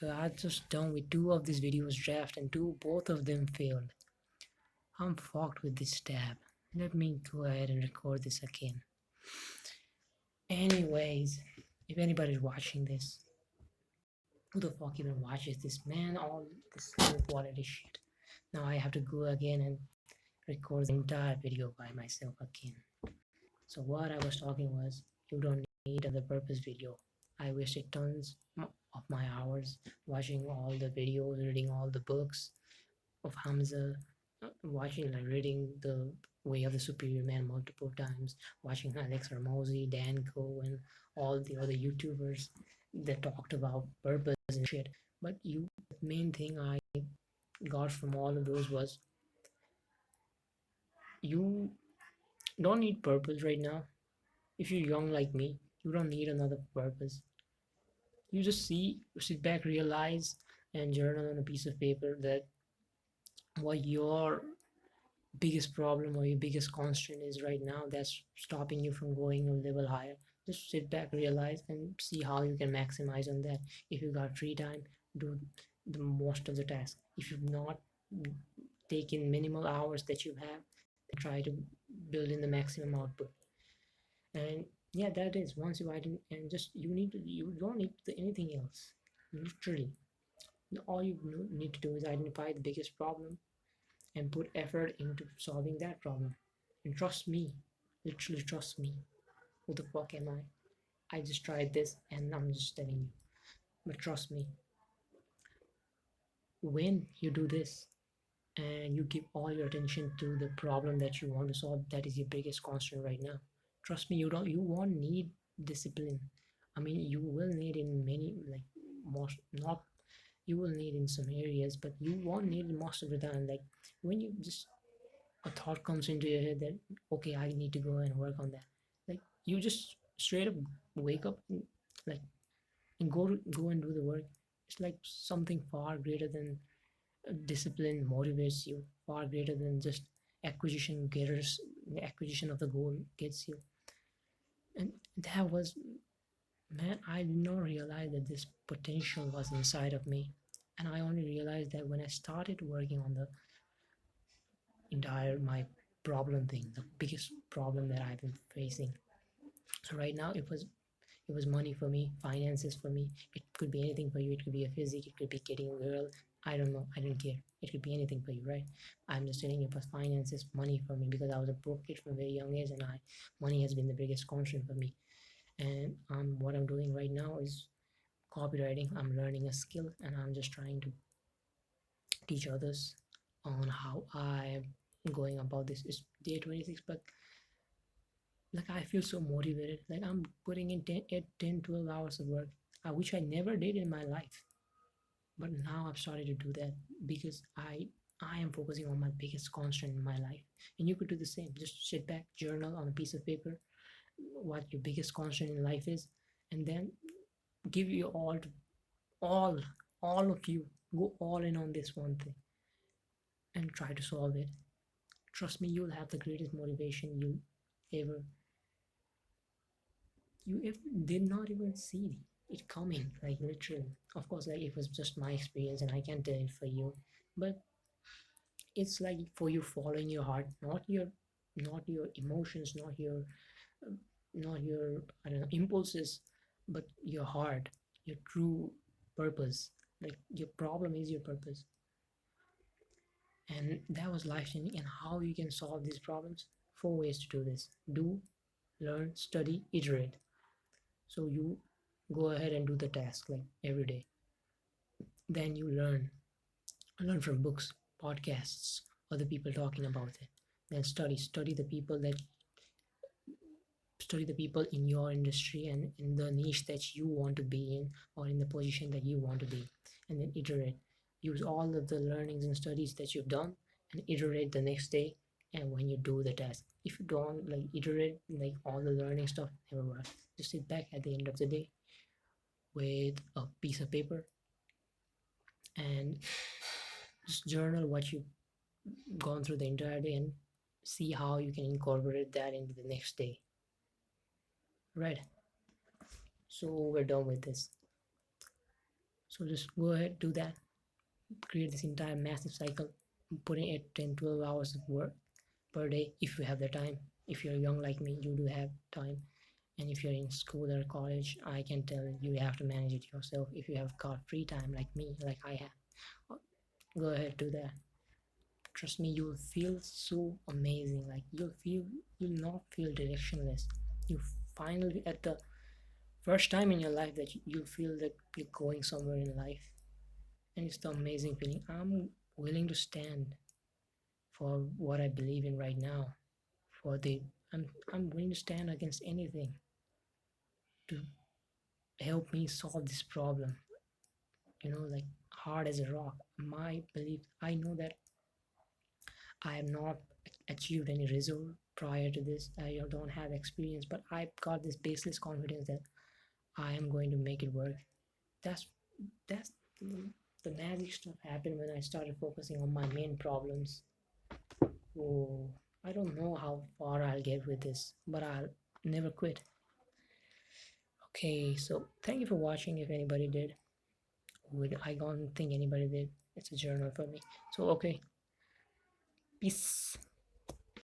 I just done with two of these videos draft and both of them failed. I'm fucked with this tab. Let me go ahead and record this again. Anyways, if anybody's watching this, who the fuck even watches this, man? All this low quality shit. Now I have to go again and record the entire video by myself again. So what I was talking was, you don't need another purpose video. I wasted tons of my hours watching all the videos, reading all the books of Hamza, watching like reading the Way of the Superior Man multiple times, watching Alex Ramosi, Dan Go, and all the other YouTubers that talked about purpose and shit. But the main thing I got from all of those was, you don't need purpose right now. If you're young like me, you don't need another purpose. You just sit back, realize, and journal on a piece of paper that what your biggest problem or your biggest constraint is right now that's stopping you from going a level higher. Just sit back, realize, and see how you can maximize on that. If you got free time, do the most of the task. If you've not taken minimal hours that you have, try to build in the maximum output. And yeah, that is, once you identify, and just you don't need anything else, literally. All you need to do is identify the biggest problem and put effort into solving that problem. And trust me, literally trust me. Who the fuck am I just tried this and I'm just telling you. But trust me, when you do this and you give all your attention to the problem that you want to solve, that is your biggest constraint right now. Trust me, you won't need discipline. I mean, you will need in many, like, most, not, you will need in some areas, but you won't need it most of the time. Like, when you just, a thought comes into your head that, okay, I need to go and work on that, like, you just straight up wake up and, like, and go and do the work. It's like something far greater than discipline motivates you, far greater than just acquisition getters. The acquisition of the goal gets you. And that was, man, I did not realize that this potential was inside of me. And I only realized that when I started working on the entire my problem thing, the biggest problem that I've been facing. So right now it was money for me, finances for me. It could be anything for you. It could be a physique, it could be getting a girl. I don't know, I don't care. It could be anything for you, right? I'm just telling you, it was finances, money for me, because I was a broke kid from a very young age, and I money has been the biggest constraint for me. And what I'm doing right now is copywriting. I'm learning a skill and I'm just trying to teach others on how I'm going about this. It's day 26, but like, I feel so motivated. Like, I'm putting in 12 hours of work, which I never did in my life. But now I've started to do that because I am focusing on my biggest constraint in my life. And you could do the same. Just sit back, journal on a piece of paper what your biggest constraint in life is, and then give you all all of you, go all in on this one thing and try to solve it. Trust me, you'll have the greatest motivation ever you did not even see it coming, like, literally. Of course, like, it was just my experience and I can't tell it for you, but it's like, for you following your heart, not your emotions, uh, not your, I don't know, impulses, but your heart, your true purpose. Like, your problem is your purpose. And that was life changing. And how you can solve these problems? Four ways to do this: do, learn, study, iterate. So you go ahead and do the task, like, every day. Then you learn from books, podcasts, other people talking about it. Then study the people in your industry and in the niche that you want to be in, or in the position that you want to be. And then iterate. Use all of the learnings and studies that you've done and iterate the next day. And when you do the task, if you don't, like, iterate, like, all the learning stuff never works. Just sit back at the end of the day with a piece of paper and just journal what you've gone through the entire day, and see how you can incorporate that into the next day. Right. So we're done with this. So just go ahead, do that, create this entire massive cycle, put in 8, 10, 12 hours of work per day if you have the time. If you're young like me, you do have time. And if you're in school or college, I can tell you have to manage it yourself. If you have got free time like me, like I have, go ahead, do that. Trust me, you'll feel so amazing. Like you'll not feel directionless. You finally, at the first time in your life, that you feel that you're going somewhere in life, and it's the amazing feeling. I'm willing to stand for what I believe in right now. For the I'm willing to stand against anything to help me solve this problem. Like hard as a rock. My belief, I know that I have not achieved any result prior to this. I don't have experience, but I've got this baseless confidence that I am going to make it work. That's that's the magic stuff happened when I started focusing on my main problems. Oh, I don't know how far I'll get with this, but I'll never quit. Okay, so thank you for watching. If anybody did, I don't think anybody did. It's a journal for me. So okay, peace.